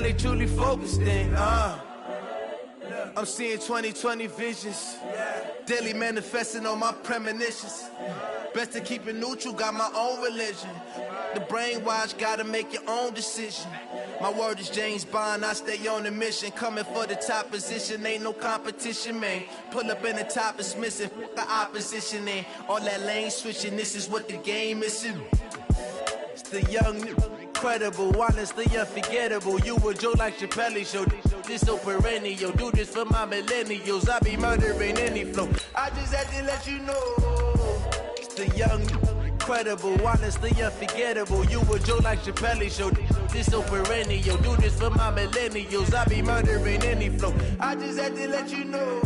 They truly focused in, I'm seeing 20/20 visions. Daily manifesting on my premonitions. Best to keep it neutral, got my own religion. The brainwash, gotta make your own decision. My word is James Bond, I stay on a mission. Coming for the top position, ain't no competition, man. Pull up in the top, it's missing, the opposition in. All that lane switching, this is what the game is. It's the young, incredible, honestly unforgettable. You a Joe like Chappelle show, this so perennial. Do this for my millennials, I be murdering any flow. I just had to let you know. It's the young, incredible, honestly unforgettable. You a Joe like Chappelle show, this so perennial. Do this for my millennials, I be murdering any flow. I just had to let you know.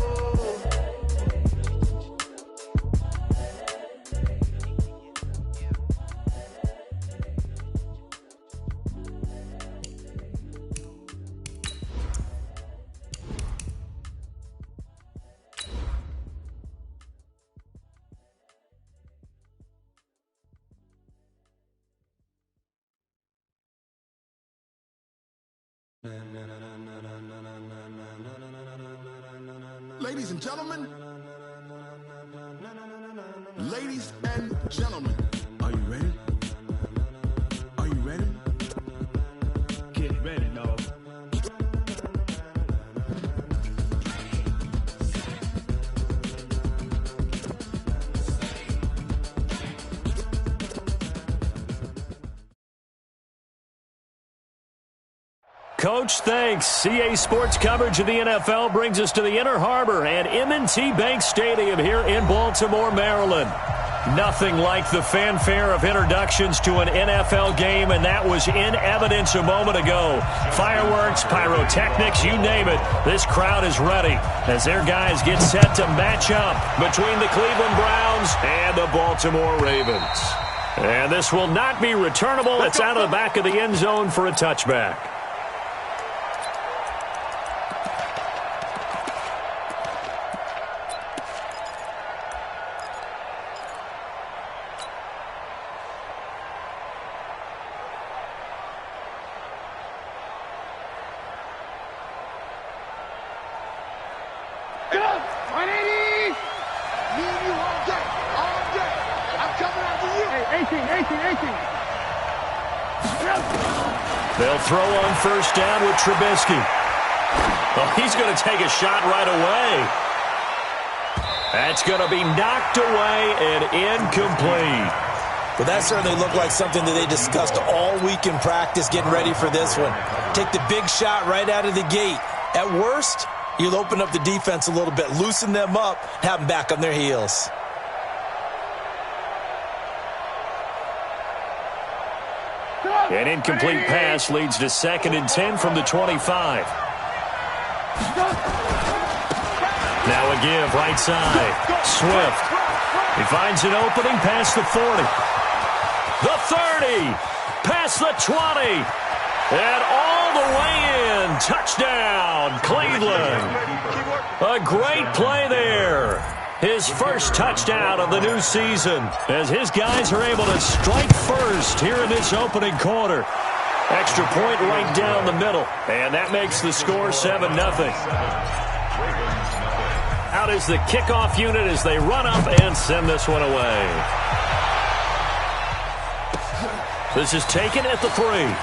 Ladies and gentlemen, ladies and gentlemen, are you ready? Are you ready? Get ready, dog. Coach, thanks. CA Sports coverage of the NFL brings us to the Inner Harbor and M20 Bank Stadium here in Baltimore, Maryland. Nothing like the fanfare of introductions to an NFL game, and that was in evidence a moment ago. Fireworks, pyrotechnics, you name it. This crowd is ready as their guys get set to match up between the Cleveland Browns and the Baltimore Ravens. And this will not be returnable. It's out of the back of the end zone for a touchback. They'll throw on first down with Trubisky. Oh, he's going to take a shot right away. That's going to be knocked away and incomplete. Well, that certainly looked like something that they discussed all week in practice getting ready for this one. Take the big shot right out of the gate. At worst, you'll open up the defense a little bit, loosen them up, have them back on their heels. An incomplete pass leads to 2nd and 10 from the 25. Now a give, right side. Swift. He finds an opening past the 40. The 30. Past the 20. And all the way in. Touchdown, Cleveland. A great play there. His first touchdown of the new season as his guys are able to strike first here in this opening quarter. Extra point right down the middle, and that makes the score 7-0. Out is the kickoff unit as they run up and send this one away. This is taken at the 3. And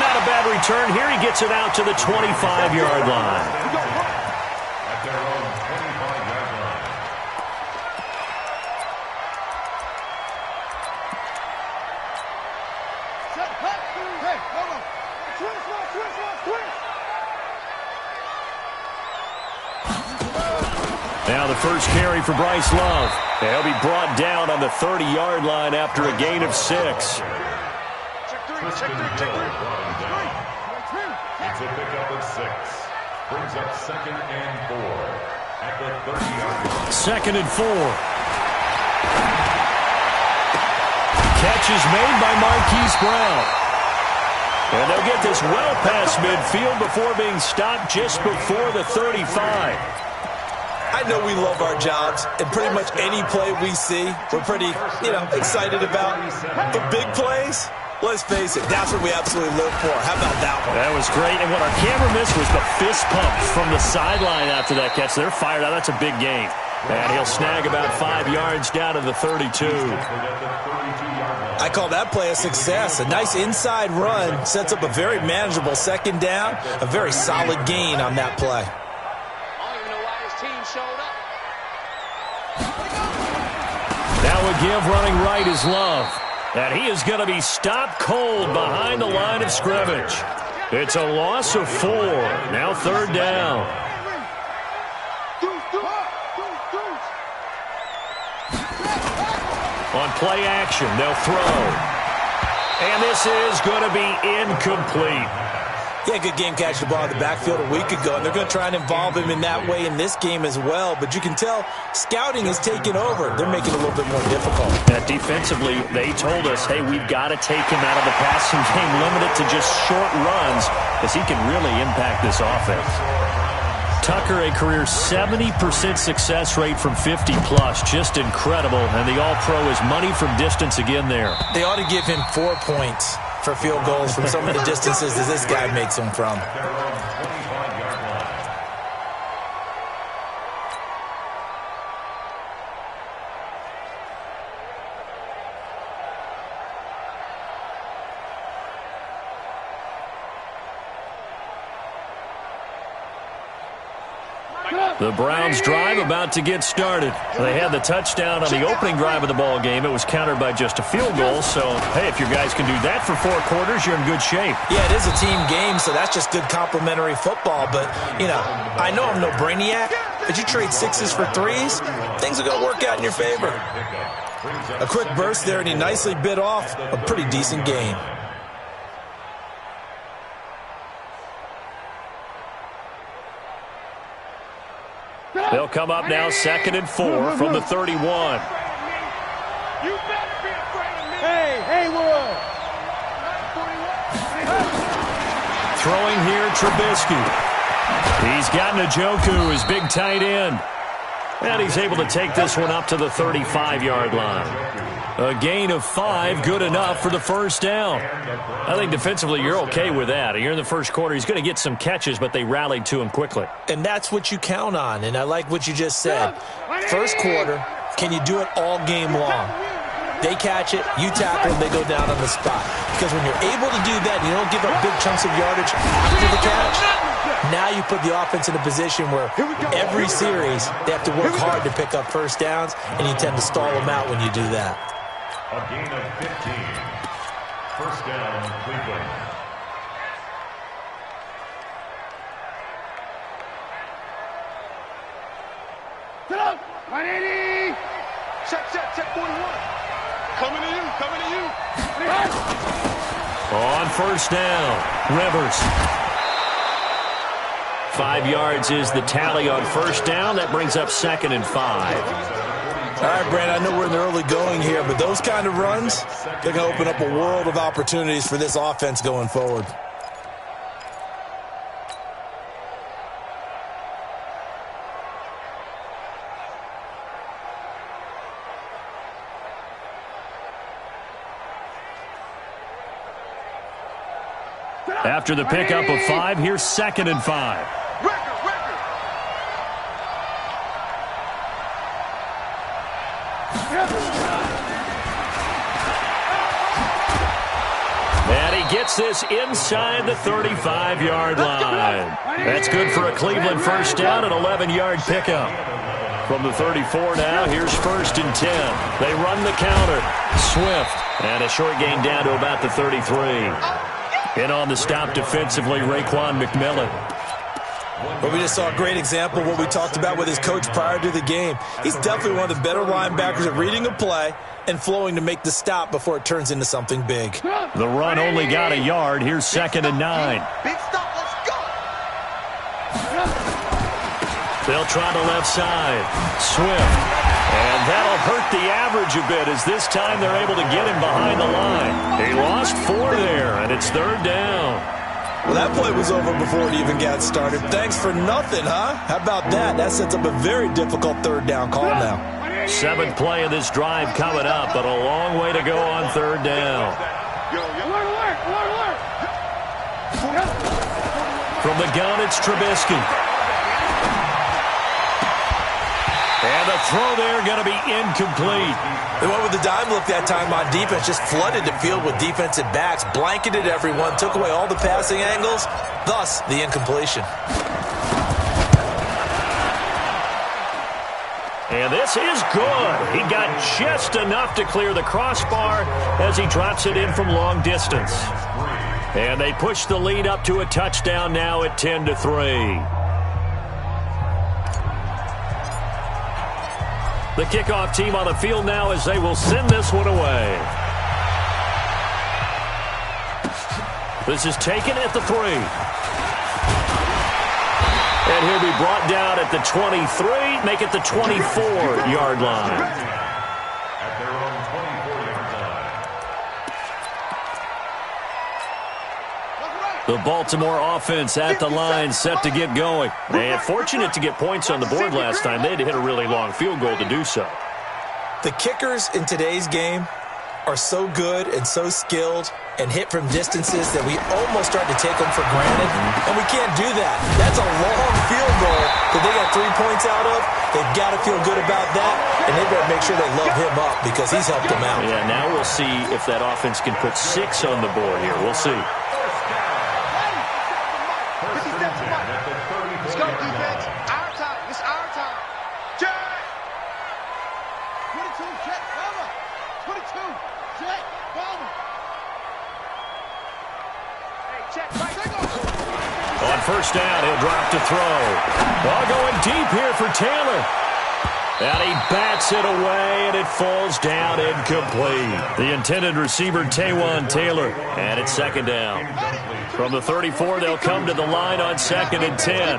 not a bad return here. He gets it out to the 25-yard line. Now the first carry for Bryce Love. He'll be brought down on the 30-yard line after a gain of 6. It's a pickup of 6. Brings up 2nd and 4 at the 30-yard line. 2nd and 4. Catch is made by Marquise Brown. And they'll get this well past midfield before being stopped just before the 35. I know we love our jobs, and pretty much any play we see, we're pretty, excited about. But big plays, Let's face it, that's what we absolutely live for. How about that one? That was great. And what our camera missed was the fist pump from the sideline after that catch. They're fired out. That's a big gain. And he'll snag about 5 yards down to the 32. I call that play a success. A nice inside run sets up a very manageable second down. A very solid gain on that play. I don't even know why his team showed up. Now a give running right is Love. And he is going to be stopped cold behind the line of scrimmage. It's a loss of 4. Now third down. On play action, they'll throw. And this is going to be incomplete. Yeah, good game catching the ball in the backfield a week ago, and they're going to try and involve him in that way in this game as well. But you can tell scouting is taking over. They're making it a little bit more difficult. Defensively, they told us, hey, we've got to take him out of the passing game, limit it to just short runs, because he can really impact this offense. Tucker, a career 70% success rate from 50-plus. Just incredible. And the All-Pro is money from distance again there. They ought to give him 4 points for field goals from some of the distances that this guy makes them from. The Browns drive about to get started. They had the touchdown on the opening drive of the ball game. It was countered by just a field goal. So, hey, if your guys can do that for 4 quarters, you're in good shape. Yeah, it is a team game, so that's just good complimentary football. But, you know, I know I'm no brainiac, but you trade 6s for 3s, things are going to work out in your favor. A quick burst there, and he nicely bit off a pretty decent game. They'll come up now 2nd and 4 from the 31. You better be afraid of me. Hey, Will. Throwing here, Trubisky. He's got Njoku, his big tight end. And he's able to take this one up to the 35-yard line. A gain of 5, good enough for the first down. I think defensively you're okay with that. You're in the first quarter. He's going to get some catches, but they rallied to him quickly. And that's what you count on, and I like what you just said. First quarter, can you do it all game long? They catch it, you tackle them, they go down on the spot. Because when you're able to do that, you don't give up big chunks of yardage after the catch. Now you put the offense in a position where every series they have to work hard to pick up first downs, and you tend to stall them out when you do that. A gain of 15. First down, Cleveland. Sit up. 180. Check 41. Coming to you. On first down, Rivers. 5 yards is the tally on first down. That brings up 2nd and 5. All right, Brand, I know we're in the early going here, but those kind of runs, they're going to open up a world of opportunities for this offense going forward. After the pickup of 5, here's 2nd and 5. And he gets this inside the 35-yard line. That's good for a Cleveland first down, an 11-yard pickup. From the 34 now, here's 1st and 10. They run the counter. Swift. And a short gain down to about the 33. In on the stop defensively, Raekwon McMillan. But we just saw a great example of what we talked about with his coach prior to the game. He's definitely one of the better linebackers at reading a play and flowing to make the stop before it turns into something big. The run only got a yard. Here's 2nd and 9. Big stop, let's go. They'll try the left side. Swift. And that'll hurt the average a bit as this time they're able to get him behind the line. He lost 4 there, and it's 3rd down. Well, that play was over before it even got started. Thanks for nothing, huh? How about that? That sets up a very difficult 3rd down call now. 7th play of this drive coming up, but a long way to go on 3rd down. From the gun, it's Trubisky. And the throw there going to be incomplete. They went with the dime look that time on defense, just flooded the field with defensive backs, blanketed everyone, took away all the passing angles, thus the incompletion. And this is good. He got just enough to clear the crossbar as he drops it in from long distance. And they push the lead up to a touchdown now at 10-3. The kickoff team on the field now as they will send this one away. This is taken at the 3. And he'll be brought down at the 23, make it the 24-yard line. At their own 24-yard line. The Baltimore offense at the line, set to get going. And fortunate to get points on the board last time. They had to hit a really long field goal to do so. The kickers in today's game are so good and so skilled and hit from distances that we almost start to take them for granted, and we can't do that. That's a long field goal that they got 3 points out of. They've got to feel good about that, and they better make sure they load him up because he's helped them out. Yeah, now we'll see if that offense can put 6 on the board here. We'll see. Let's go, defense. Our time. It's our time. Check. 22, check, cover. 22, check, cover. Hey, check, right. On first down, he'll drop to throw. Ball going deep here for Taylor. And he bats it away, and it falls down incomplete. The intended receiver, Taywan Taylor. And it's second down. From the 34, they'll come to the line on 2nd and 10.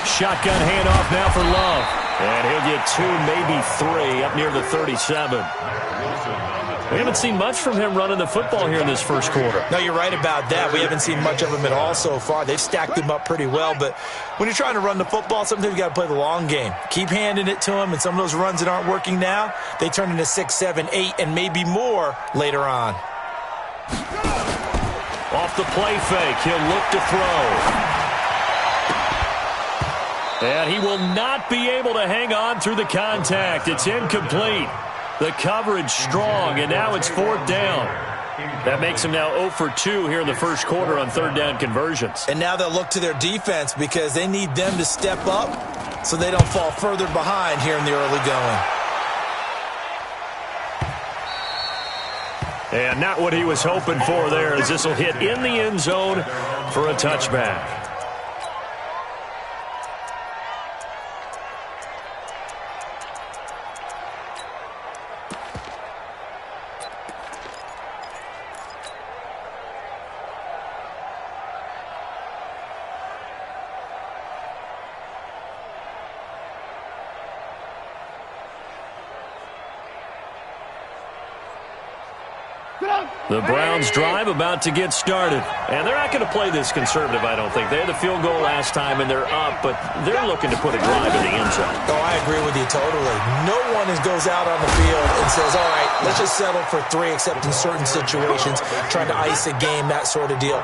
Shotgun handoff now for Love. And he'll get 2, maybe 3, up near the 37. We haven't seen much from him running the football here in this first quarter. No, you're right about that. We haven't seen much of him at all so far. They've stacked him up pretty well, but when you're trying to run the football, sometimes you got to play the long game. Keep handing it to him, and some of those runs that aren't working now, they turn into 6, 7, 8, and maybe more later on. Off the play fake, he'll look to throw. And he will not be able to hang on through the contact. It's incomplete. The coverage strong, and now it's 4th down. That makes him now 0 for 2 here in the first quarter on 3rd down conversions. And now they'll look to their defense because they need them to step up so they don't fall further behind here in the early going. And not what he was hoping for there, as this will hit in the end zone for a touchback. The Browns drive about to get started. And they're not going to play this conservative, I don't think. They had the field goal last time, and they're up, but they're looking to put a drive in the end zone. Oh, I agree with you totally. No one goes out on the field and says, all right, let's just settle for 3, except in certain situations, trying to ice a game, that sort of deal.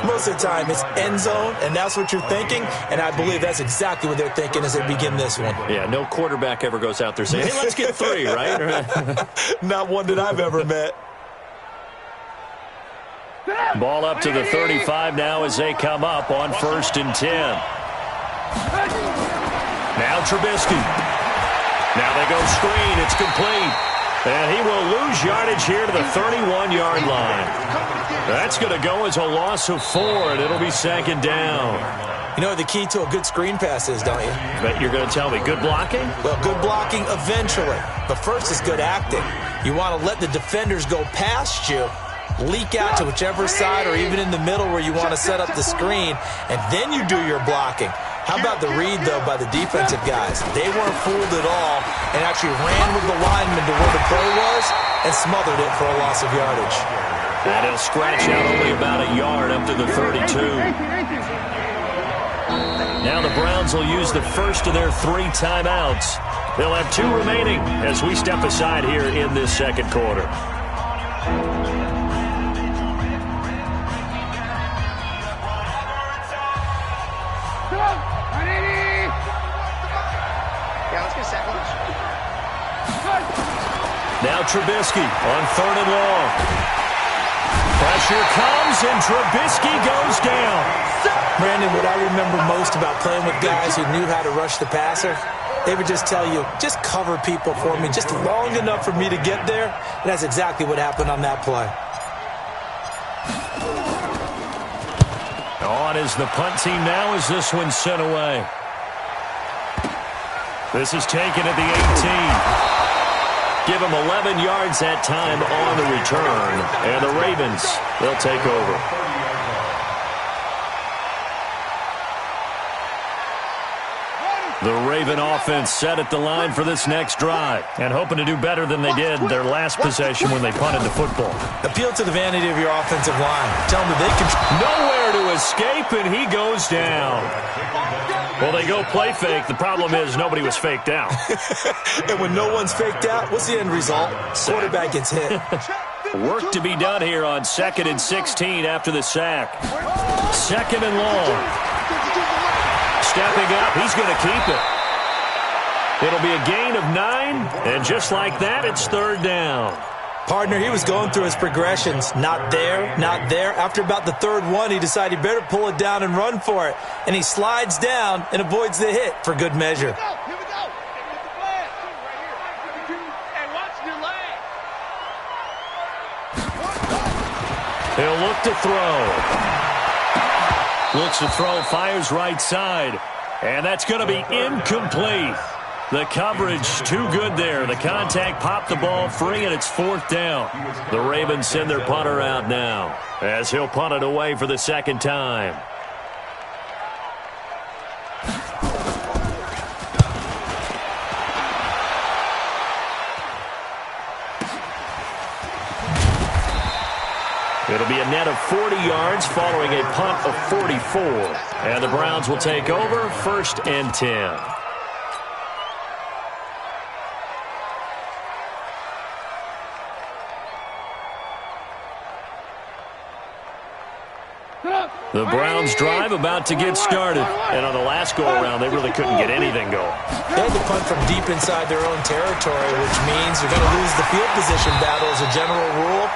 Most of the time, it's end zone, and that's what you're thinking, and I believe that's exactly what they're thinking as they begin this one. Yeah, no quarterback ever goes out there saying, hey, let's get 3, right? Not one that I've ever met. Ball up to the 35 now as they come up on 1st and 10. Now Trubisky. Now they go screen. It's complete. And he will lose yardage here to the 31-yard line. That's going to go as a loss of 4, and it'll be 2nd down. You know what the key to a good screen pass is, don't you? Bet you're going to tell me. Good blocking? Well, good blocking eventually. But first is good acting. You want to let the defenders go past you, leak out to whichever side or even in the middle where you want to set up the screen, and then you do your blocking. How about the read, though, by the defensive guys? They weren't fooled at all and actually ran with the lineman to where the play was and smothered it for a loss of yardage. And he'll scratch out only about a yard up to the 32. Now the Browns will use the first of their 3 timeouts. They'll have 2 remaining as we step aside here in this second quarter. Now Trubisky on 3rd and long. Pressure comes, and Trubisky goes down. Brandon, what I remember most about playing with guys who knew how to rush the passer, they would just tell you, just cover people for me, just long enough for me to get there. And that's exactly what happened on that play. On is the punt team now as this one's sent away. This is taken at the 18. Give him 11 yards that time on the return. And the Ravens, they'll take over. The Raven offense set at the line for this next drive and hoping to do better than they did their last possession when they punted the football. Appeal to the vanity of your offensive line. Tell them that they can... Nowhere to escape, and he goes down. Well, they go play fake. The problem is nobody was faked out. And when no one's faked out, what's the end result? Quarterback gets hit. Work to be done here on 2nd and 16 after the sack. 2nd and long. Stepping up, he's going to keep it. It'll be a gain of 9, and just like that, it's 3rd down. Partner, he was going through his progressions. Not there, not there. After about the 3rd one, he decided he better pull it down and run for it. And he slides down and avoids the hit for good measure. Here we go. And watch your leg. He'll look to throw. Looks to throw, fires right side. And that's going to be incomplete. The coverage too good there. The contact popped the ball free, and it's 4th down. The Ravens send their punter out now as he'll punt it away for the 2nd time. It'll be a net of 40 yards following a punt of 44. And the Browns will take over 1st and 10. The Browns drive about to get started. And on the last go-around, they really couldn't get anything going. They had to punt from deep inside their own territory, which means you're going to lose the field position battle as a general rule.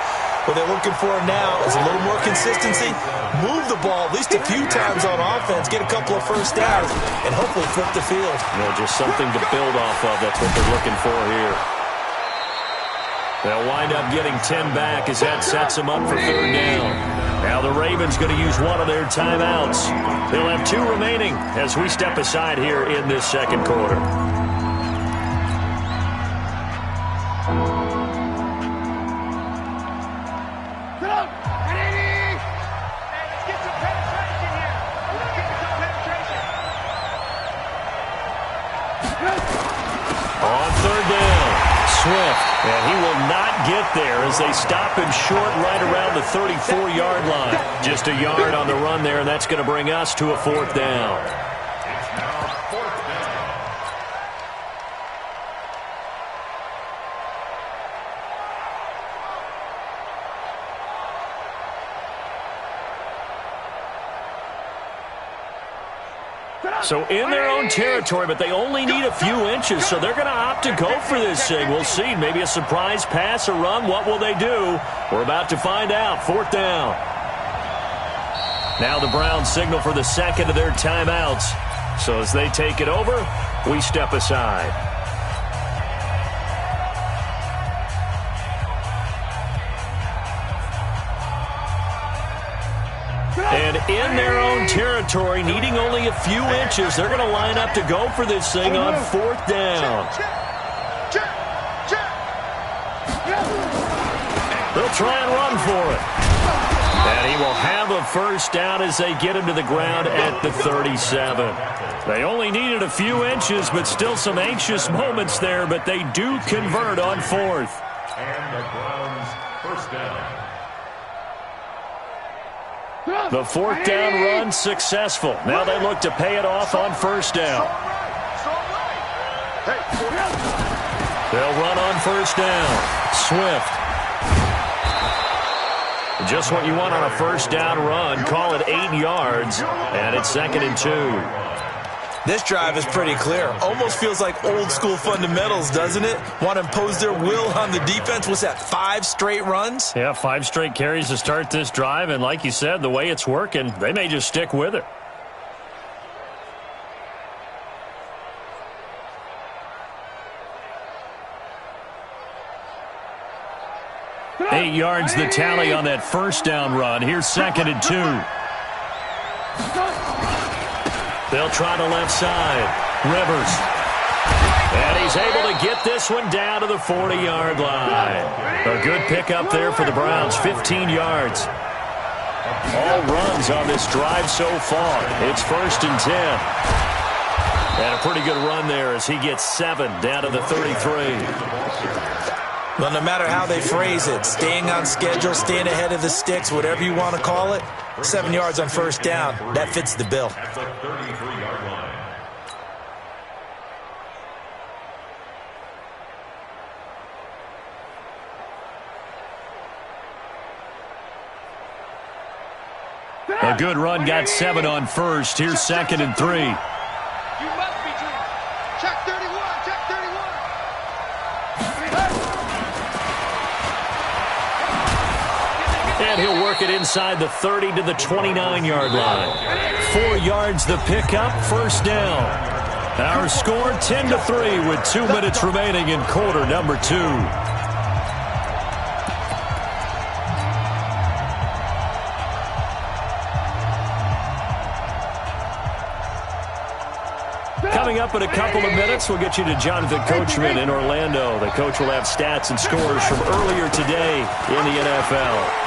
What they're looking for now is a little more consistency, move the ball at least a few times on offense, get a couple of first downs, and hopefully flip the field. You know, just something to build off of. That's what they're looking for here. They'll wind up getting 10 back as that sets them up for 3rd down. Now the Ravens going to use one of their timeouts. They'll have 2 remaining as we step aside here in this 2nd quarter. On 3rd down, Swift. And he will not get there as they stop him short right around the 34-yard line. Just a yard on the run there, and that's going to bring us to a 4th down. It's now 4th down. So in their own territory, but they only need a few inches, so they're going to opt to go for this thing. We'll see. Maybe a surprise pass or run. What will they do? We're about to find out. 4th down. Now the Browns signal for the 2nd of their timeouts. So as they take it over, we step aside. And in their own territory, needing only a few inches, they're going to line up to go for this thing on 4th down. They'll try and run for it. And he will have a first down as they get him to the ground at the 37. They only needed a few inches, but still some anxious moments there, but they do convert on 4th. And the Browns first down. The fourth down run successful. Now they look to pay it off on first down. They'll run on first down. Swift. Just what you want on a first down run. Call it 8 yards, and it's 2nd and 2. This drive is pretty clear. Almost feels like old school fundamentals, doesn't it? Want to impose their will on the defense. What's that, 5 straight runs? Yeah, 5 straight carries to start this drive, and like you said, the way it's working, they may just stick with it. Eight yards the tally on that first down run. Here's 2nd and 2. They'll try the left side. Rivers. And he's able to get this one down to the 40-yard line. A good pickup there for the Browns. 15 yards. All runs on this drive so far. It's 1st and 10. And a pretty good run there as he gets 7 down to the 33. Well, no matter how they phrase it, staying on schedule, staying ahead of the sticks, whatever you want to call it, 7 yards on first down, that fits the bill. At the 33-yard line. A good run got 7 on first. Here's 2nd and 3. You must be dreaming. Check 31. Check 31. And he'll work it inside the 30 to the 29-yard line. 4 yards the pickup, first down. Our score 10-3 with 2 minutes remaining in quarter number 2. Coming up in a couple of minutes, we'll get you to Jonathan Coachman in Orlando. The coach will have stats and scores from earlier today in the NFL.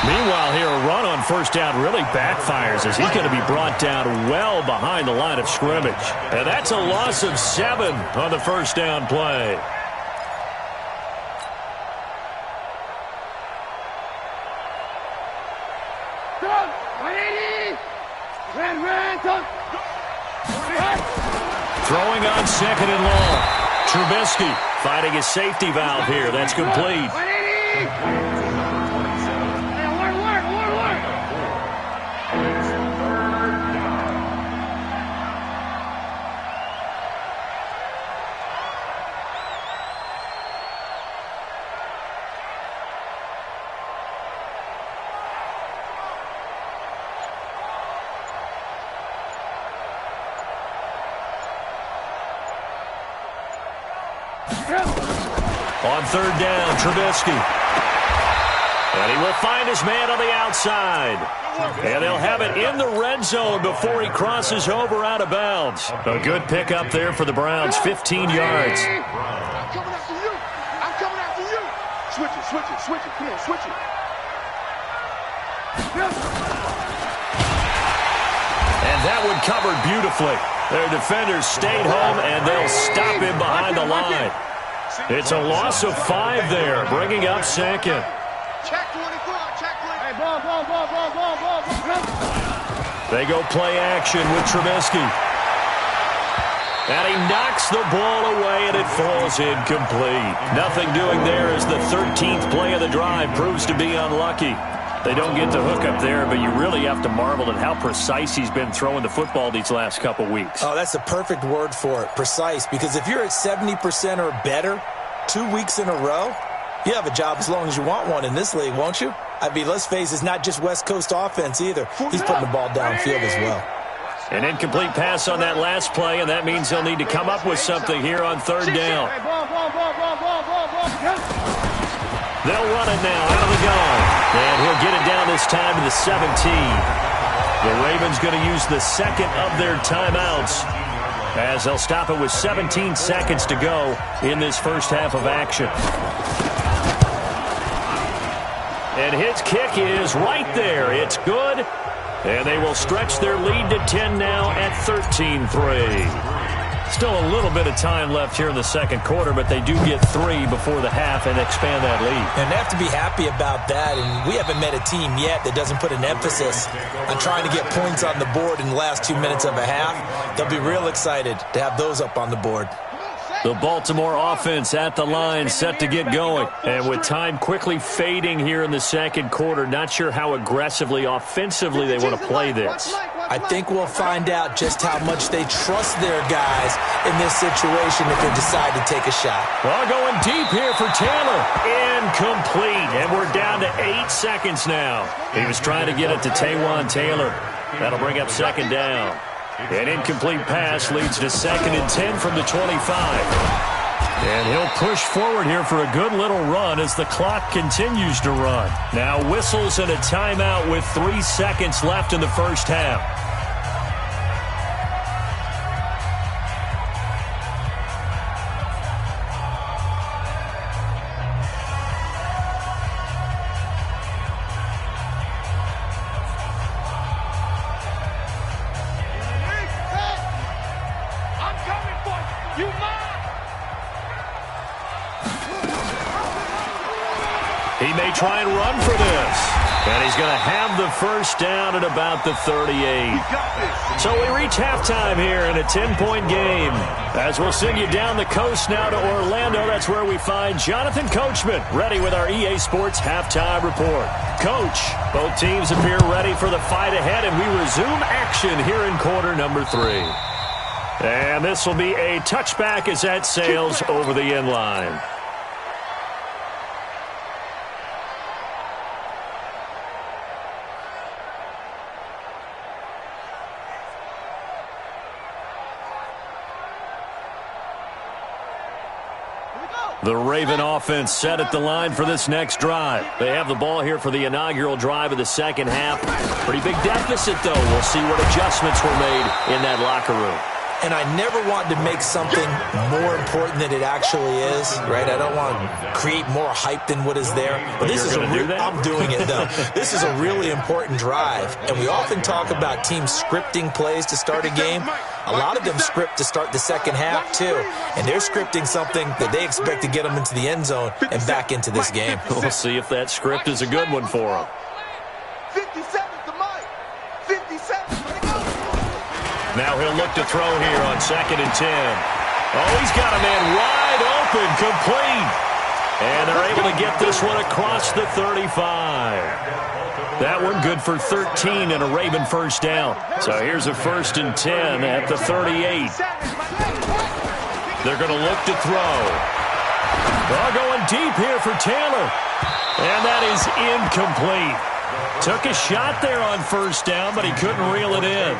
Meanwhile, here a run on first down really backfires as he's going to be brought down well behind the line of scrimmage. And that's a loss of 7 on the first down play. Throwing on 2nd and long. Trubisky finding his safety valve here. That's complete. On third down, Trubisky. And he will find his man on the outside. And they'll have it in the red zone before he crosses over out of bounds. A good pickup there for the Browns, 15 yards. I'm coming after you. I'm coming after you. Switch it, switch it, switch it. Come on, switch it. And that one covered beautifully. Their defenders stayed home, and they'll stop him behind the line. It's a loss of 5 there, bringing up 2nd. Check 24, check 24. Hey, ball. They go play action with Trubisky. And he knocks the ball away, and it falls incomplete. Nothing doing there as the 13th play of the drive proves to be unlucky. They don't get the hook up there, but you really have to marvel at how precise he's been throwing the football these last couple weeks. Oh, that's the perfect word for it, precise, because if you're at 70% or better 2 weeks in a row, you have a job as long as you want one in this league, won't you? I mean, let's face it, it's not just West Coast offense either. He's putting the ball downfield as well. An incomplete pass on that last play, and that means they'll need to come up with something here on third down. They'll run it now out of the gun. And he'll get it down this time to the 17. The Ravens going to use the second of their timeouts as they'll stop it with 17 seconds to go in this first half of action. And his kick is right there. It's good. And they will stretch their lead to 10 now at 13-3. Still a little bit of time left here in the second quarter, but they do get 3 before the half and expand that lead. And they have to be happy about that, and we haven't met a team yet that doesn't put an emphasis on trying to get points on the board in the last 2 minutes of a half. They'll be real excited to have those up on the board. The Baltimore offense at the line, set to get going. And with time quickly fading here in the second quarter, not sure how aggressively, offensively they want to play this. I think we'll find out just how much they trust their guys in this situation if they decide to take a shot. Well, going deep here for Taylor. Incomplete. And we're down to 8 seconds now. He was trying to get it to Taywan Taylor. That'll bring up second down. An incomplete pass leads to 2nd and 10 from the 25. And he'll push forward here for a good little run as the clock continues to run. Now whistles and a timeout with 3 seconds left in the first half. He may try and run for this. And he's going to have the first down at about the 38. So we reach halftime here in a 10-point game. As we'll send you down the coast now to Orlando, that's where we find Jonathan Coachman, ready with our EA Sports Halftime Report. Coach, both teams appear ready for the fight ahead, and we resume action here in quarter number 3. And this will be a touchback as that sails over the end line. The Raven offense set at the line for this next drive. They have the ball here for the inaugural drive of the second half. Pretty big deficit, though. We'll see what adjustments were made in that locker room. And I never want to make something more important than it actually is, right? I don't want to create more hype than what is there. But this is I'm doing it, though. This is a really important drive. And we often talk about teams scripting plays to start a game. A lot of them script to start the second half, too. And they're scripting something that they expect to get them into the end zone and back into this game. We'll see if that script is a good one for them. 57 to Mike. 57. Now he'll look to throw here on 2nd and 10. Oh, he's got a man wide open, complete. And they're able to get this one across the 35. That one good for 13 and a Raven first down. So here's a 1st and 10 at the 38. They're going to look to throw. Well, going deep here for Taylor. And that is incomplete. Took a shot there on first down, but he couldn't reel it in.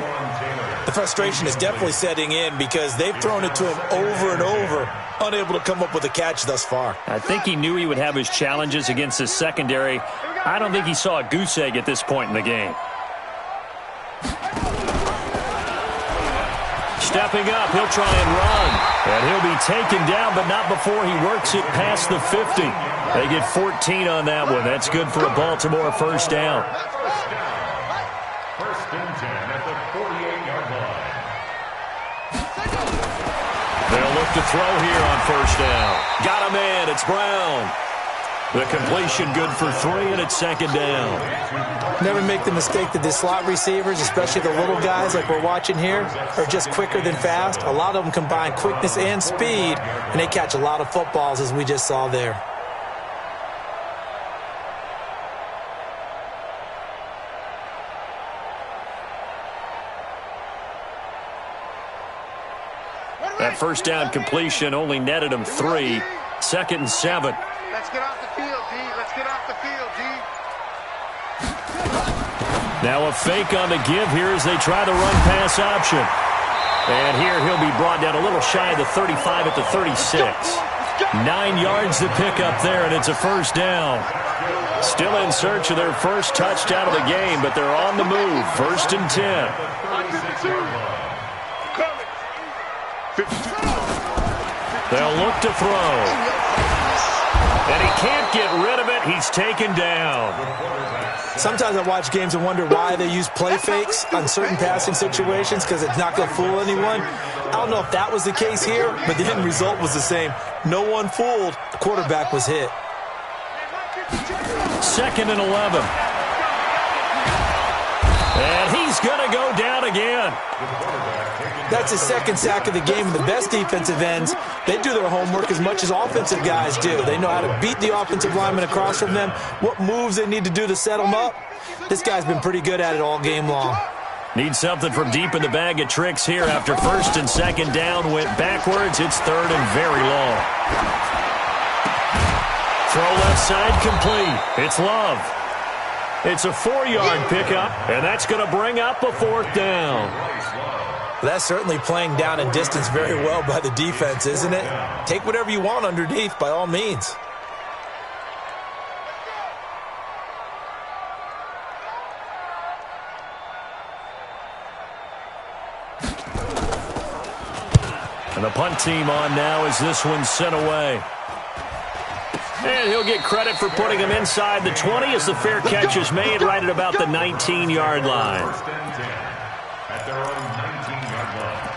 The frustration is definitely setting in because they've thrown it to him over and over, unable to come up with a catch thus far. I think he knew he would have his challenges against his secondary. I don't think he saw a goose egg at this point in the game. Stepping up, he'll try and run. And he'll be taken down, but not before he works it past the 50. They get 14 on that one. That's good for a Baltimore first down. 1st and 10 at the 48-yard line. They'll look to throw here on first down. Got a man. It's Brown. The completion good for 3, and it's 2nd down. Never make the mistake that the slot receivers, especially the little guys like we're watching here, are just quicker than fast. A lot of them combine quickness and speed, and they catch a lot of footballs, as we just saw there. That first down completion only netted him 3. 2nd and 7. Let's get off the field, D. Let's get off the field, D. Now a fake on the give here as they try the run-pass option. And here he'll be brought down a little shy of the 35 at the 36. 9 yards to pick up there, and it's a first down. Still in search of their first touchdown of the game, but they're on the move. 1st and 10. They'll look to throw. And he can't get rid of it. He's taken down. Sometimes I watch games and wonder why they use play fakes on certain passing situations, because it's not going to fool anyone. I don't know if that was the case here, but the end result was the same. No one fooled. The quarterback was hit. 2nd and 11. And he's going to go down again. That's his 2nd sack of the game. And the best defensive ends, they do their homework as much as offensive guys do. They know how to beat the offensive lineman across from them, what moves they need to do to set them up. This guy's been pretty good at it all game long. Need something from deep in the bag of tricks here after 1st and 2nd down went backwards. It's 3rd and very long. Throw left side complete. It's Love. It's a 4-yard pickup, and that's going to bring up a 4th down. That's certainly playing down and distance very well by the defense, isn't it? Take whatever you want underneath, by all means. And the punt team on now as this one's sent away. And he'll get credit for putting him inside the 20 as the fair catch is made right at about the 19-yard line. At their own 19-yard line.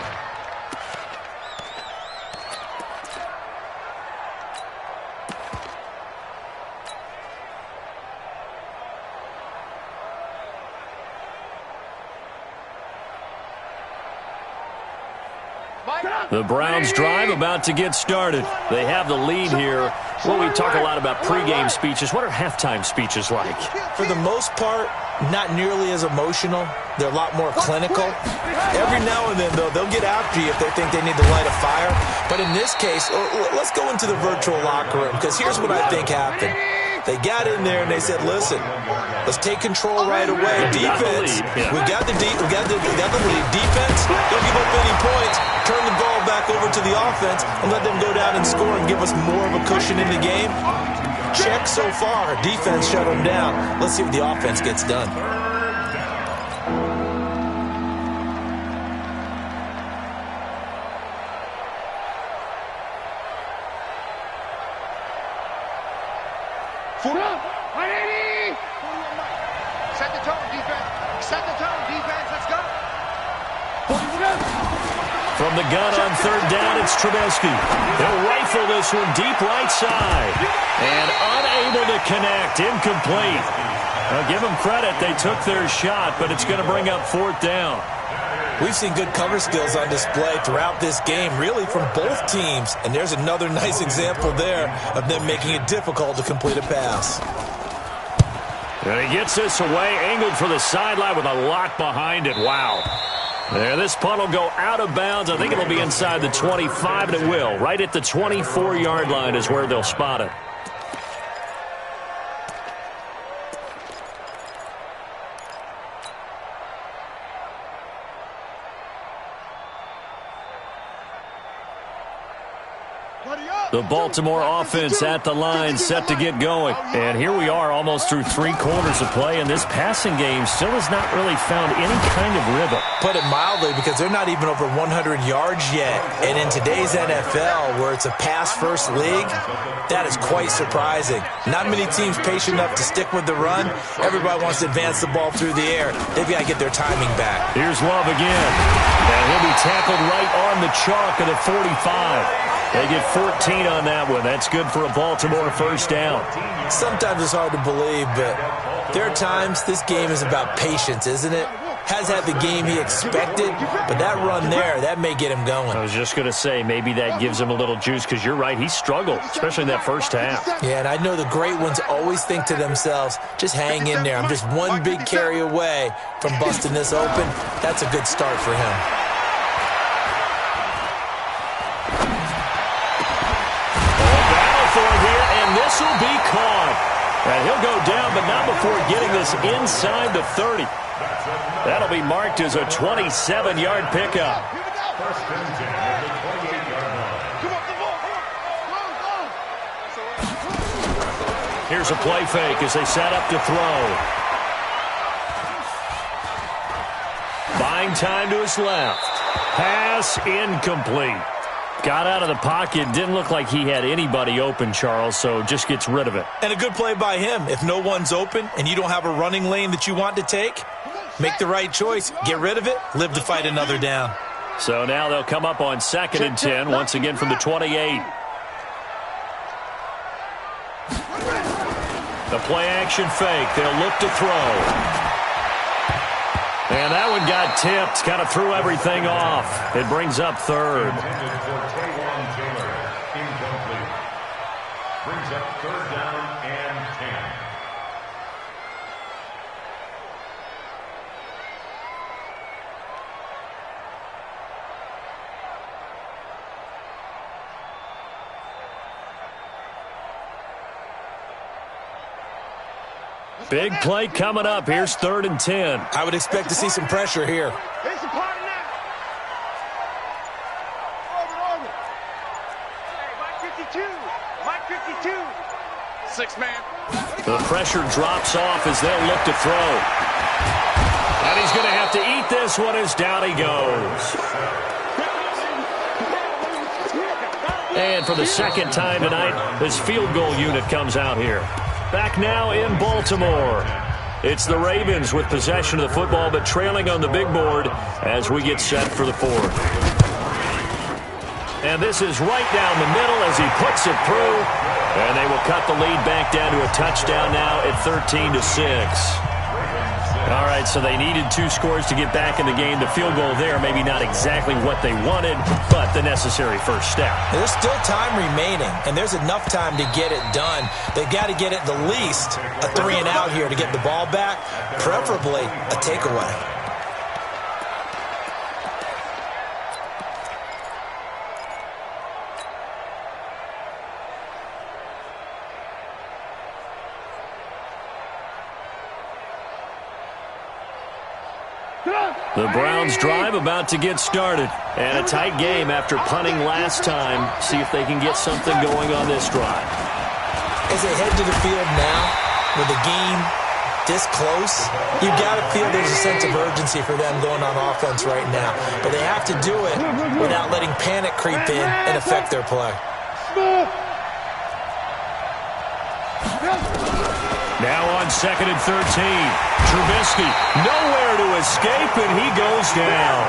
The Browns drive about to get started. They have the lead here. Well, we talk a lot about pregame speeches. What are halftime speeches like? For the most part, not nearly as emotional. They're a lot more clinical. Every now and then, though, they'll get after you if they think they need to light a fire. But in this case, let's go into the virtual locker room, because here's what I think happened. They got in there and they said, listen, let's take control right away. Defense, we got the lead. Defense, don't give up any points. Turn the ball back over to the offense and let them go down and score and give us more of a cushion in the game. Check so far. Defense shut them down. Let's see what the offense gets done. Set the tone, defense. Set the tone, defense. Let's go. From the gun on 3rd down, it's Trubisky. He'll rifle this one deep right side. And unable to connect. Incomplete. Now, give them credit. They took their shot, but it's going to bring up 4th down. We've seen good cover skills on display throughout this game, really from both teams. And there's another nice example there of them making it difficult to complete a pass. And he gets this away, angled for the sideline with a lot behind it. Wow. There, this punt will go out of bounds. I think it'll be inside the 25, and it will. Right at the 24-yard line is where they'll spot it. The Baltimore offense at the line, set to get going. And here we are almost through 3 quarters of play, and this passing game still has not really found any kind of rhythm. Put it mildly, because they're not even over 100 yards yet. And in today's NFL, where it's a pass-first league, that is quite surprising. Not many teams patient enough to stick with the run. Everybody wants to advance the ball through the air. They've got to get their timing back. Here's Love again. And he'll be tackled right on the chalk of the 45. They get 14 on that one. That's good for a Baltimore 1st down. Sometimes it's hard to believe, but there are times this game is about patience, isn't it? Has had the game he expected, but that run there, that may get him going. I was just going to say, maybe that gives him a little juice, because you're right, he struggled, especially in that first half. Yeah, and I know the great ones always think to themselves, just hang in there. I'm just one big carry away from busting this open. That's a good start for him. This will be caught. And he'll go down, but not before getting this inside the 30. That'll be marked as a 27-yard pickup. Here's a play fake as they set up to throw. Buying time to his left. Pass incomplete. Got out of the pocket. Didn't look like he had anybody open, Charles, so just gets rid of it. And a good play by him. If no one's open and you don't have a running lane that you want to take, make the right choice. Get rid of it. Live to fight another down. So now they'll come up on 2nd and 10, once again from the 28. The play-action fake. They'll look to throw. And that one got tipped. Kind of threw everything off. It brings up 3rd. Incomplete. Brings up 3rd down and 10. Big play coming up. Here's 3rd and 10. I would expect to see some pressure here. It's a party now. Over. Hey, Mike 52. Mike 52. 6-man. The pressure drops off as they'll look to throw. And he's going to have to eat this one as down he goes. And for the 2nd time tonight, this field goal unit comes out here. Back now in Baltimore. It's the Ravens with possession of the football, but trailing on the big board as we get set for the 4th. And this is right down the middle as he puts it through. And they will cut the lead back down to a touchdown now at 13-6. All right, so they needed 2 scores to get back in the game. The field goal there, maybe not exactly what they wanted, but the necessary first step. There's still time remaining, and there's enough time to get it done. They've got to get at the least a 3-and-out here to get the ball back, preferably a takeaway. The Browns drive about to get started. And a tight game after punting last time. See if they can get something going on this drive. As they head to the field now, with the game this close, you've got to feel there's a sense of urgency for them going on offense right now. But they have to do it without letting panic creep in and affect their play. Now on 2nd and 13. Trubisky nowhere to escape, and he goes down.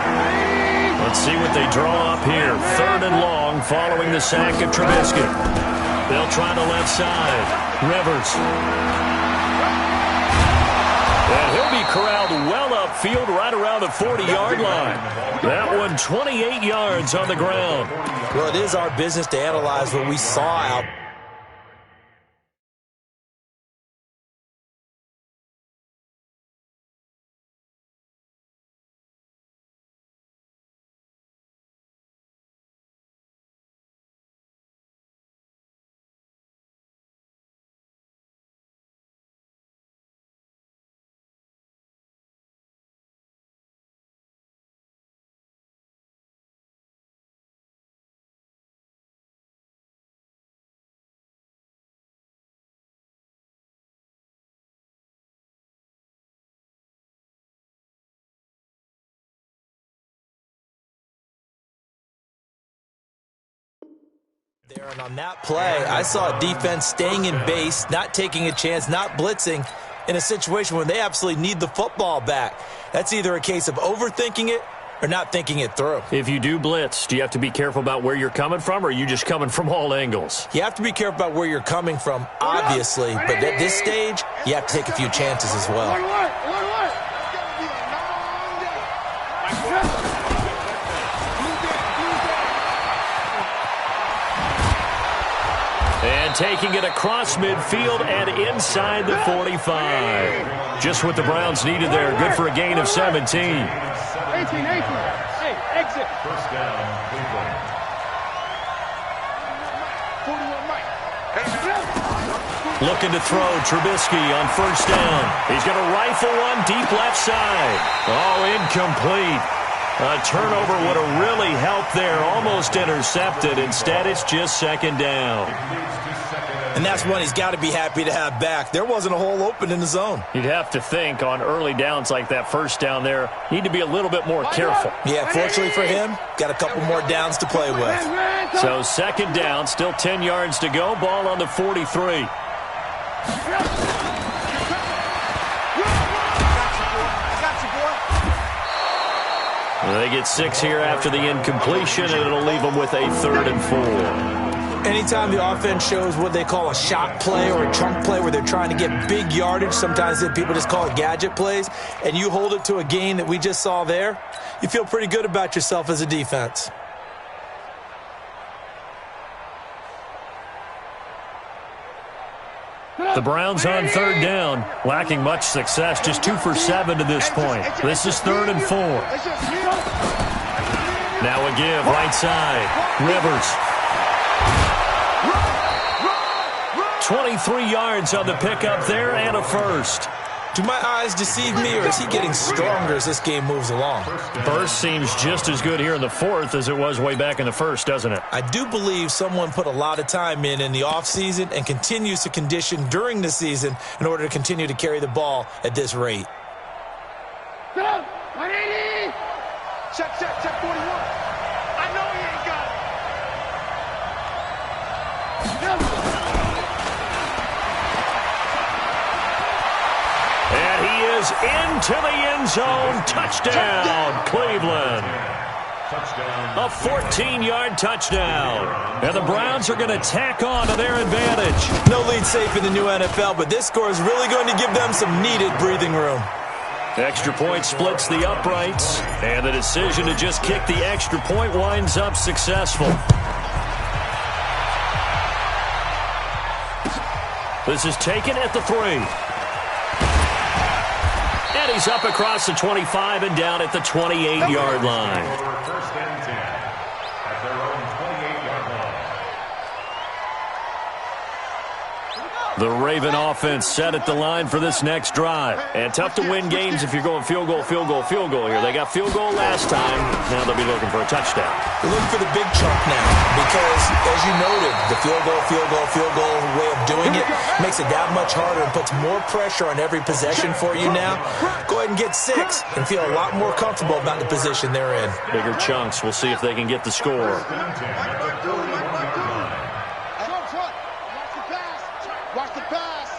Let's see what they draw up here. 3rd and long following the sack of Trubisky. They'll try the left side. Rivers. And he'll be corralled well upfield right around the 40-yard line. That one 28 yards on the ground. Well, it is our business to analyze what we saw out. There, and on that play, I saw a defense staying in base, not taking a chance, not blitzing in a situation where they absolutely need the football back. That's either a case of overthinking it or not thinking it through. If you do blitz, do you have to be careful about where you're coming from, or are you just coming from all angles? You have to be careful about where you're coming from, obviously, but at this stage, you have to take a few chances as well. And taking it across midfield and inside the 45. Just what the Browns needed there. Good for a gain of 17. 18. Hey, exit. First down, Cleveland. 41 Mike. Looking to throw Trubisky on 1st down. He's going to rifle one deep left side. Oh, incomplete. A turnover would have really helped there. Almost intercepted. Instead, it's just 2nd down. It moves to 2nd and And that's one he's got to be happy to have back. There wasn't a hole open in the zone. You'd have to think on early downs like that first down there, need to be a little bit more careful. Yeah, fortunately for him, got a couple more downs to play with. So second down, still 10 yards to go. Ball on the 43. They get 6 here after the incompletion, and it'll leave them with a 3rd and 4. Anytime the offense shows what they call a shot play or a chunk play where they're trying to get big yardage, sometimes people just call it gadget plays, and you hold it to a gain that we just saw there, you feel pretty good about yourself as a defense. The Browns on 3rd down, lacking much success, just 2 for 7 to this point. This is 3rd and 4. Now a give, right side. Rivers. 23 yards on the pickup there and a first. Do my eyes deceive me, or is he getting stronger as this game moves along? Burst seems just as good here in the 4th as it was way back in the 1st, doesn't it? I do believe someone put a lot of time in the offseason and continues to condition during the season in order to continue to carry the ball at this rate. Go! 180! Check, 41. I know he ain't got it. And he is into the end zone. Touchdown, Cleveland. A 14-yard touchdown. And the Browns are going to tack on to their advantage. No lead safe in the new NFL, but this score is really going to give them some needed breathing room. Extra point splits the uprights, and the decision to just kick the extra point winds up successful. This is taken at the 3. And he's up across the 25 and down at the 28-yard line. First and 10 at their own 28-yard line. The Raven offense set at the line for this next drive. And tough to win games if you're going field goal here. They got field goal last time. Now they'll be looking for a touchdown. They're looking for the big chunk now because, as you noted, the field goal way of doing it makes it that much harder and puts more pressure on every possession for you now. Go ahead and get 6 and feel a lot more comfortable about the position they're in. Bigger chunks. We'll see if they can get the score. Watch the pass.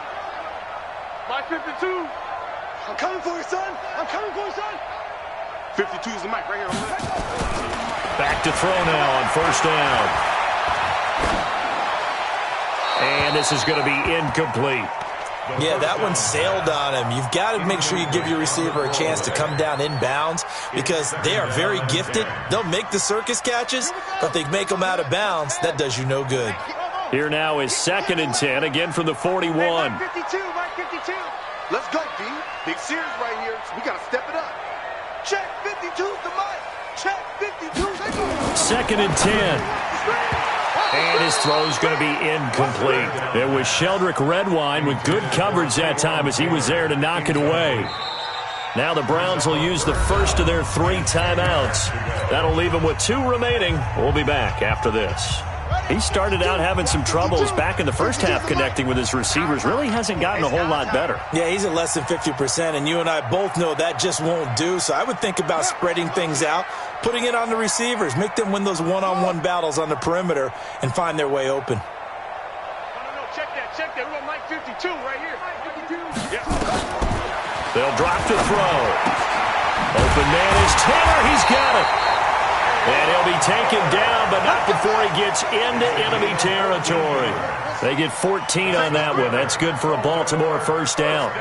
My 52. I'm coming for you, son. I'm coming for you, son. 52 is the mic right here. Back to throw now on first down. And this is going to be incomplete. Yeah, that one sailed on him. You've got to make sure you give your receiver a chance to come down inbounds because they are very gifted. They'll make the circus catches, but if they make them out of bounds, that does you no good. Here now is 2nd and 10, again from the 41. Mike 52, Mike 52. Let's go, D. Big series right here. So we got to step it up. Check 52's the mic. Check 52's the mic. 2nd and 10. And his throw's going to be incomplete. It was Sheldrick Redwine with good coverage that time as he was there to knock it away. Now the Browns will use the first of their 3 timeouts. That'll leave them with 2 remaining. We'll be back after this. He started out having some troubles back in the first half connecting with his receivers. Really hasn't gotten a whole lot better. Yeah, he's at less than 50%, and you and I both know that just won't do. So I would think about spreading things out, putting it on the receivers, make them win those one-on-one battles on the perimeter, and find their way open. No, check that. We got Mike 52 right here. Mike 52. Yeah. They'll drop to throw. Open man is Taylor. He's got it. And he'll be taken down, but not before he gets into enemy territory. They get 14 on that one. That's good for a Baltimore first down.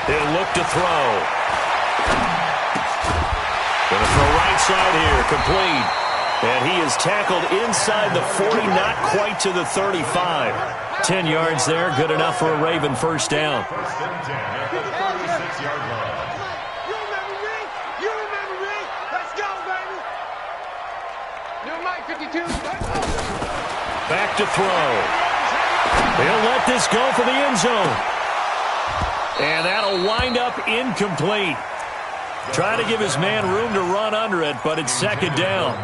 He'll look to throw. Gonna throw right side here, complete. And he is tackled inside the 40, not quite to the 35. 10 yards there, good enough for a Raven first down. First and 10 at the 36-yard line. Back to throw. He'll let this go for the end zone. And that'll wind up incomplete. Trying to give his man room to run under it, but it's second down.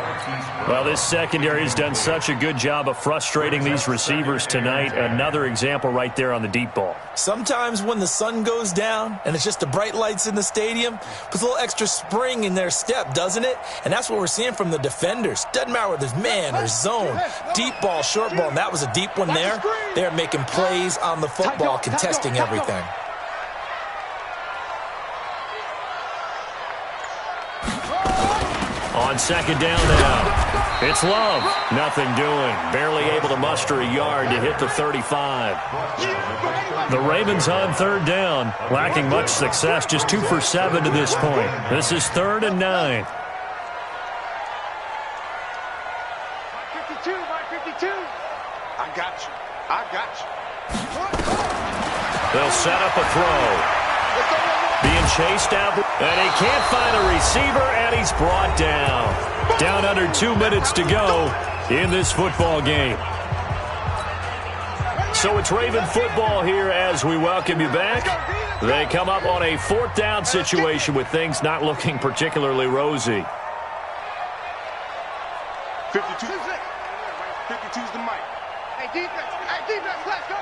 Well, this secondary has done such a good job of frustrating these receivers tonight. Another example right there on the deep ball. Sometimes when the sun goes down and it's just the bright lights in the stadium, puts a little extra spring in their step, doesn't it? And that's what we're seeing from the defenders. Doesn't matter whether it's man or zone, deep ball, short ball, and that was a deep one there. They're making plays on the football, contesting everything. On second down now, it's Love. Nothing doing. Barely able to muster a yard to hit the 35. The Ravens on third down, lacking much success, just 2 for 7 to this point. This is 3rd and 9. 52, my 52. I got you. I got you. They'll set up a throw. Being chased out, and he can't find a receiver, and he's brought down. Down under 2 minutes to go in this football game. So it's Raven football here as we welcome you back. They come up on a 4th down situation with things not looking particularly rosy. 52. 52's the mic. Hey, defense, let's go.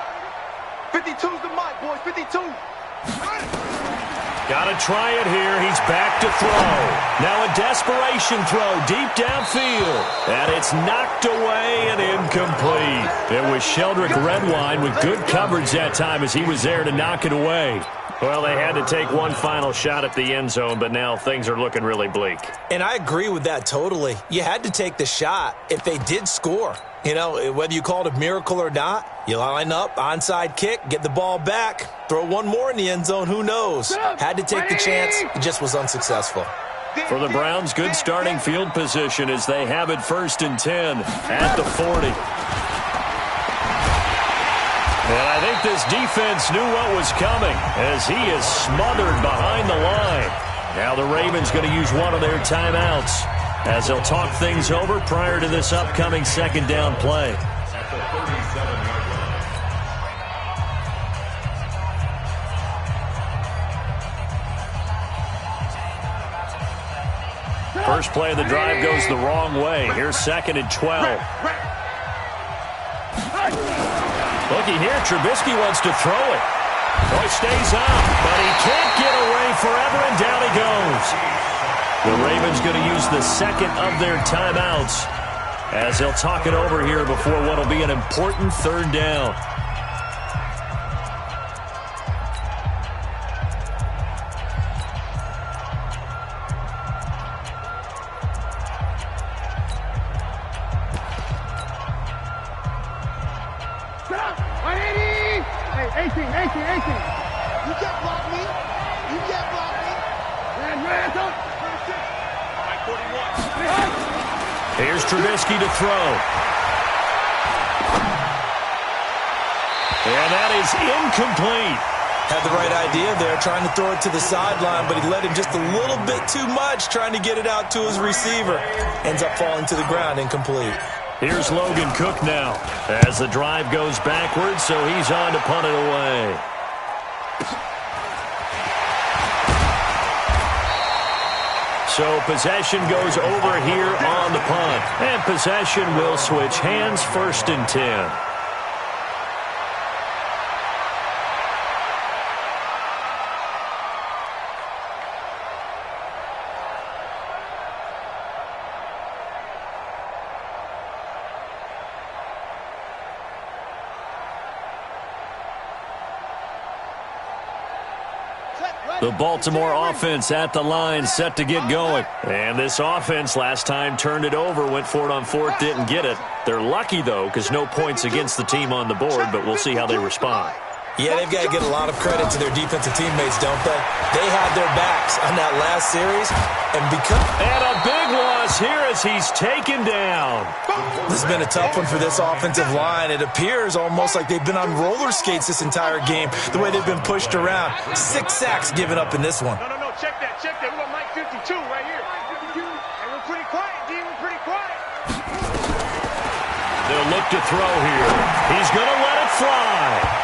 52's the mic, boys, 52. Got to try it here. He's back to throw. Now a desperation throw deep downfield. And it's knocked away and incomplete. It was Sheldrick Redwine with good coverage that time as he was there to knock it away. Well, they had to take one final shot at the end zone, but now things are looking really bleak. And I agree with that totally. You had to take the shot if they did score. You know, whether you call it a miracle or not, you line up, onside kick, get the ball back, throw one more in the end zone, who knows? Had to take the chance, it just was unsuccessful. For the Browns, good starting field position as they have it 1st and 10 at the 40. And I think this defense knew what was coming as he is smothered behind the line. Now the Ravens going to use one of their timeouts as they'll talk things over prior to this upcoming 2nd down play. First play of the drive goes the wrong way. Here's 2nd and 12. Looky here, Trubisky wants to throw it. Oh, he stays up, but he can't get away forever, and down he goes. The Ravens going to use the 2nd of their timeouts as they'll talk it over here before what will be an important 3rd down. Hey, 18. You can't block me. Here's Trubisky to throw. And that is incomplete. Had the right idea there, trying to throw it to the sideline, but he let him just a little bit too much, trying to get it out to his receiver. Ends up falling to the ground, incomplete. Here's Logan Cook now as the drive goes backwards, so he's on to punt it away. So possession goes over here on the punt. And possession will switch hands, 1st and 10. The Baltimore offense at the line, set to get going. And this offense last time turned it over, went for it on 4th, didn't get it. They're lucky, though, because no points against the team on the board, but we'll see how they respond. Yeah, they've got to get a lot of credit to their defensive teammates, don't they? They had their backs on that last series. And a big loss here as he's taken down. This has been a tough one for this offensive line. It appears almost like they've been on roller skates this entire game, the way they've been pushed around. 6 sacks given up in this one. No, check that. We got Mike 52 right here. And we're pretty quiet, D. We're pretty quiet. They'll look to throw here. He's going to let it fly.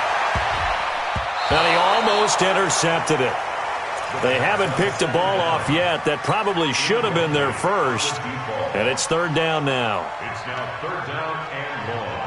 And he almost intercepted it. They haven't picked a ball off yet. That probably should have been their first. And it's third down now. It's now third down and long.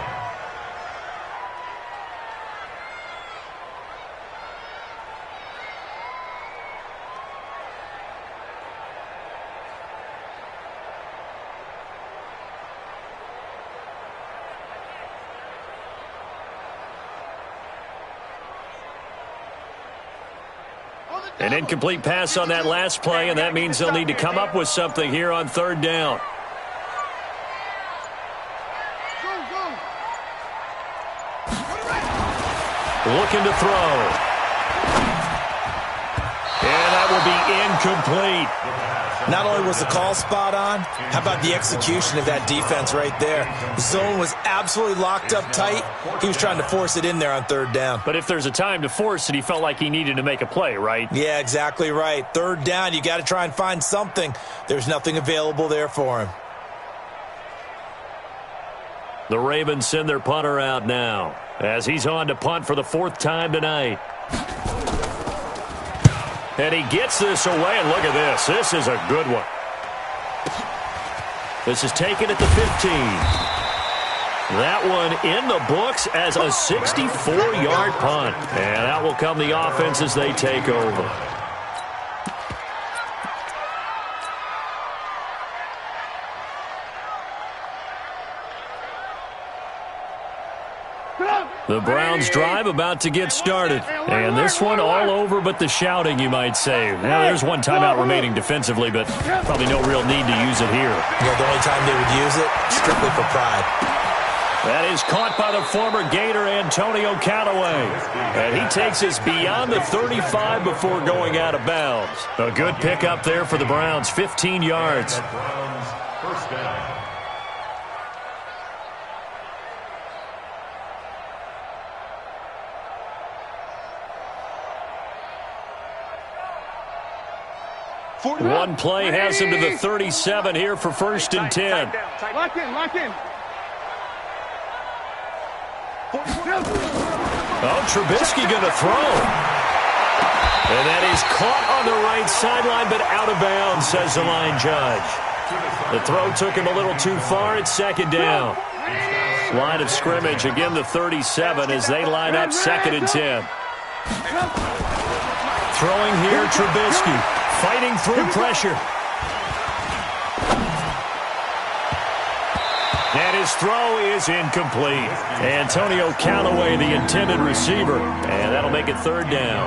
An incomplete pass on that last play, and that means they'll need to come up with something here on third down. Looking to throw. And that will be incomplete. Not only was the call spot on, how about the execution of that defense right there? The zone was absolutely locked up tight. He was trying to force it in there on third down. But if there's a time to force it, he felt like he needed to make a play, right? Yeah, exactly right. Third down, you got to try and find something. There's nothing available there for him. The Ravens send their punter out now as he's on to punt for the fourth time tonight. And he gets this away, and look at this. This is a good one. This is taken at the 15. That one in the books as a 64-yard punt. And that will come the offense as they take over. The Browns drive about to get started. And this one all over but the shouting, you might say. Now, there's one timeout remaining defensively, but probably no real need to use it here. Yeah, the only time they would use it, strictly for pride. That is caught by the former Gator, Antonio Callaway. And he takes us beyond the 35 before going out of bounds. A good pickup there for the Browns, 15 yards. Browns, first down. One play has him to the 37 here for first and 10. Lock in, lock in. Oh, Trubisky going to throw. And that is caught on the right sideline, but out of bounds, says the line judge. The throw took him a little too far at second down. Line of scrimmage, again the 37 as they line up second and 10. Throwing here, Trubisky. Fighting through pressure. And his throw is incomplete. Antonio Callaway, the intended receiver. And that'll make it third down.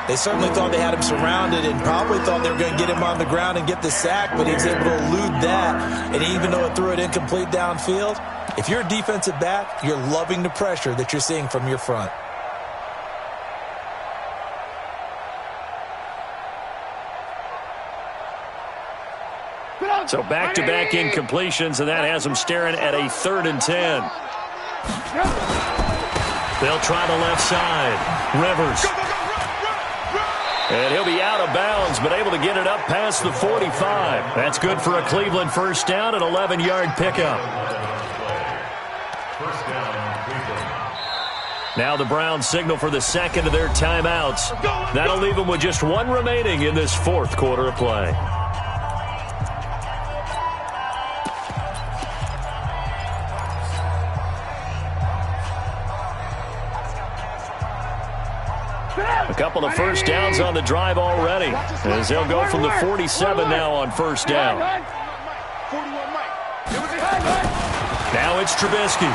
They certainly thought they had him surrounded and probably thought they were going to get him on the ground and get the sack, but he was able to elude that. And even though it threw it incomplete downfield, if you're a defensive back, you're loving the pressure that you're seeing from your front. So back-to-back incompletions, and that has them staring at a third and 10. They'll try the left side. Rivers. And he'll be out of bounds, but able to get it up past the 45. That's good for a Cleveland first down, an 11-yard pickup. First down, Cleveland. Now the Browns signal for the second of their timeouts. That'll leave them with just one remaining in this fourth quarter of play. A couple of first downs on the drive already, as they'll go from the 47 now on first down. Now it's Trubisky.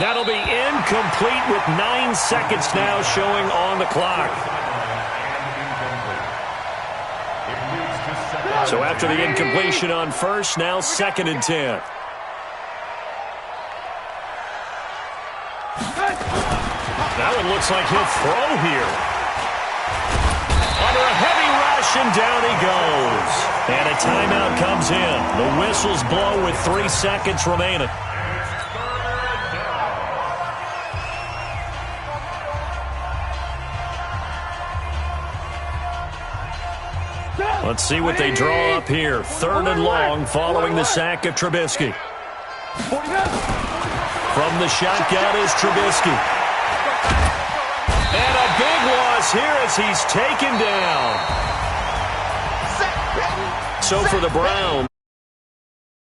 That'll be incomplete with 9 seconds now showing on the clock. So after the incompletion on first, now second and 10. That one looks like he'll throw here. Under a heavy rush, and down he goes. And a timeout comes in. The whistles blow with 3 seconds remaining. Let's see what they draw up here. Third and long following the sack of Trubisky. From the shotgun is Trubisky. And a big loss here as he's taken down. So for the Browns.